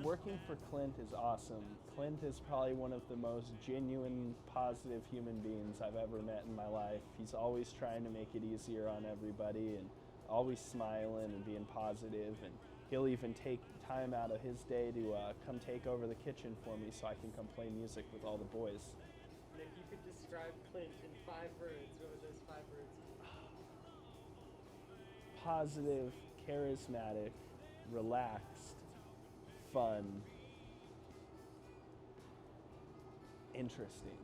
Working for Clint is awesome. Clint is probably one of the most genuine, positive human beings I've ever met in my life. He's always trying to make it easier on everybody and always smiling and being positive, and he'll even take time out of his day to come take over the kitchen for me so I can come play music with all the boys. And if you could describe Clint in 5 words, what would those 5 words be? Positive, charismatic, relaxed, fun, interesting.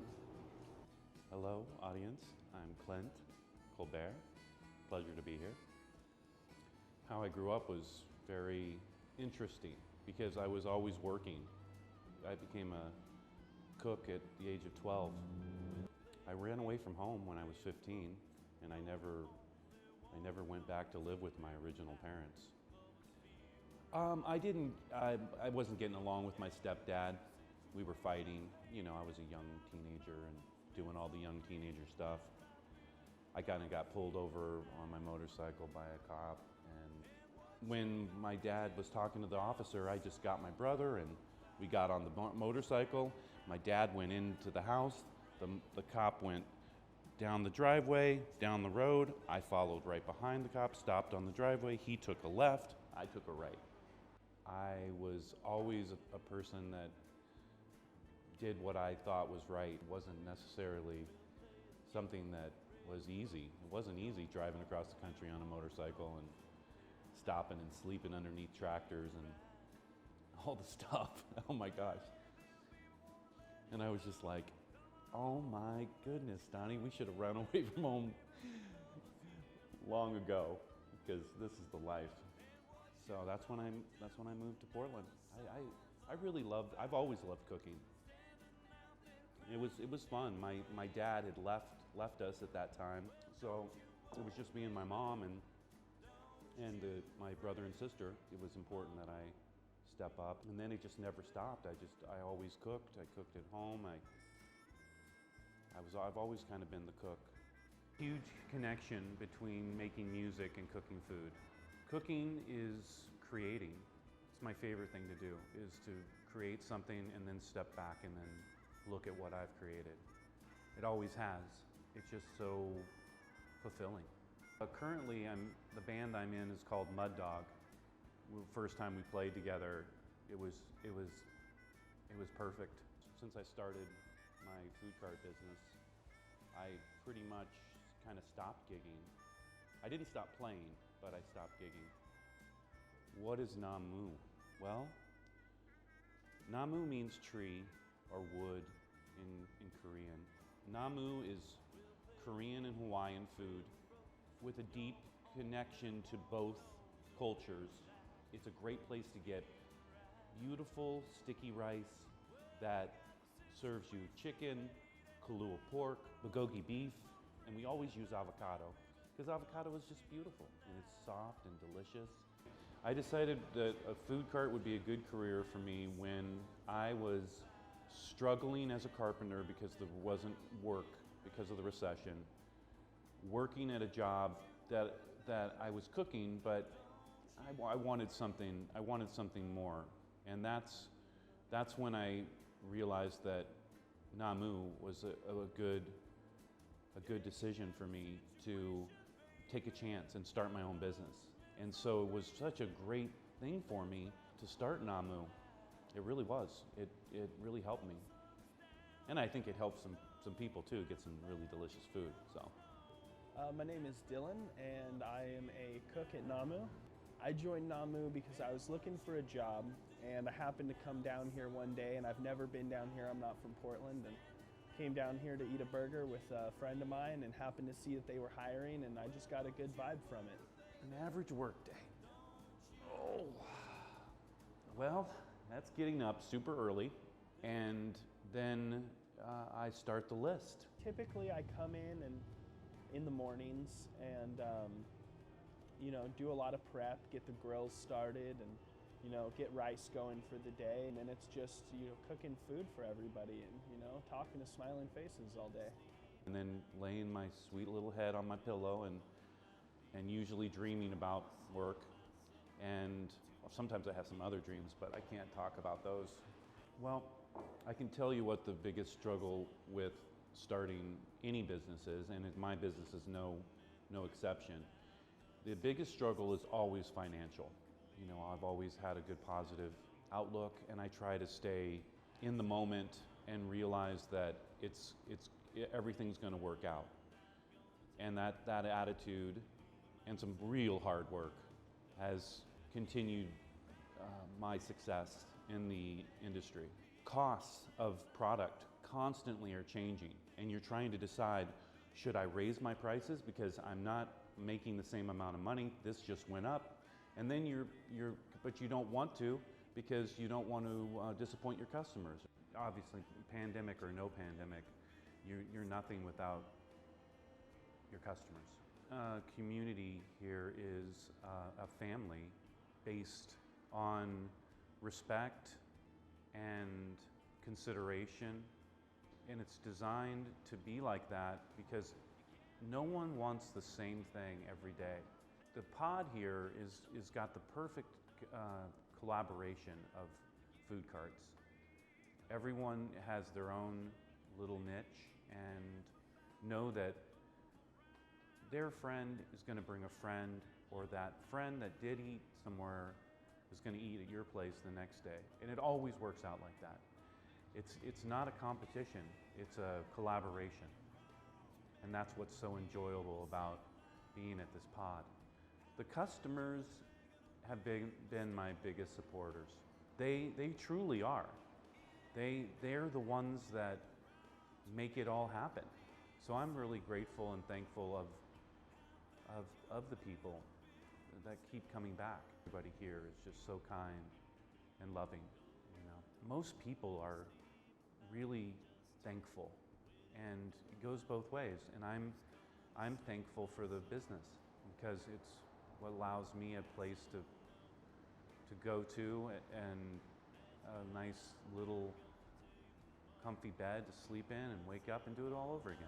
Hello, audience. I'm Clint Colbert. Pleasure to be here. How I grew up was very interesting because I was always working. I became a cook at the age of 12. I ran away from home when I was 15, and I never went back to live with my original parents. I wasn't getting along with my stepdad. We were fighting. You know, I was a young teenager and doing all the young teenager stuff. I kind of got pulled over on my motorcycle by a cop, and when my dad was talking to the officer, I just got my brother and we got on the motorcycle. My dad went into the house. The cop went down the driveway, down the road. I followed right behind the cop, stopped on the driveway. He took a left, I took a right. I was always a person that did what I thought was right. It wasn't necessarily something that was easy. It wasn't easy driving across the country on a motorcycle and stopping and sleeping underneath tractors and all the stuff. Oh my gosh. And I was just like, oh my goodness, Donnie, we should have run away from home long ago because this is the life. So that's when I moved to Portland. I've always loved cooking. It was fun. My dad had left us at that time, so it was just me and my mom and my brother and sister. It was important that I step up, and then it just never stopped. I always cooked. I cooked at home. I've always kind of been the cook. Huge connection between making music and cooking food. Cooking is creating. It's my favorite thing to do, is to create something and then step back and then look at what I've created. It always has. It's just so fulfilling. Currently, the band I'm in is called Mud Dog. The first time we played together, it was perfect. Since I started my food cart business, I pretty much kind of stopped gigging. I didn't stop playing, but I stopped gigging. What is Namu? Well, Namu means tree or wood in Korean. Namu is Korean and Hawaiian food with a deep connection to both cultures. It's a great place to get beautiful sticky rice that serves you chicken, kalua pork, bulgogi beef, and we always use avocado because avocado is just beautiful and it's soft and delicious. I decided that a food cart would be a good career for me when I was struggling as a carpenter because there wasn't work because of the recession, working at a job that I was cooking, but I wanted something more, and that's when I realized that Namu was a good decision for me to take a chance and start my own business. And so it was such a great thing for me to start Namu. It really was. It really helped me. And I think it helped some people too, get some really delicious food, so. My name is Dylan, and I am a cook at Namu. I joined Namu because I was looking for a job, and I happened to come down here one day, and I've never been down here. I'm not from Portland, and came down here to eat a burger with a friend of mine and happened to see that they were hiring, and I just got a good vibe from it. An average work day. Oh, well, that's getting up super early, and then I start the list. Typically, I come in the mornings and you know, do a lot of prep, get the grills started, and you know, get rice going for the day. And then it's just, you know, cooking food for everybody and, you know, talking to smiling faces all day. And then laying my sweet little head on my pillow and usually dreaming about work. And Sometimes I have some other dreams, but I can't talk about those. Well, I can tell you what the biggest struggle with starting any business is, and my business is no exception. The biggest struggle is always financial. You know, I've always had a good positive outlook, and I try to stay in the moment and realize that everything's going to work out. And that attitude and some real hard work has continued my success in the industry. Costs of product constantly are changing, and you're trying to decide, should I raise my prices because I'm not making the same amount of money? This just went up, and then but you don't want to because you don't want to disappoint your customers. Obviously, pandemic or no pandemic, you're nothing without your customers. Community here is a family based on respect and consideration, and it's designed to be like that because no one wants the same thing every day. The pod here is got the perfect collaboration of food carts. Everyone has their own little niche and know that their friend is going to bring a friend, or that friend that did eat somewhere is going to eat at your place the next day. And it always works out like that. It's not a competition, it's a collaboration. And that's what's so enjoyable about being at this pod. The customers have been my biggest supporters. They truly are. They're the ones that make it all happen. So I'm really grateful and thankful of the people that keep coming back. Everybody here is just so kind and loving. You know, most people are really thankful, and it goes both ways. And I'm thankful for the business because it's what allows me a place to go to and a nice little comfy bed to sleep in and wake up and do it all over again.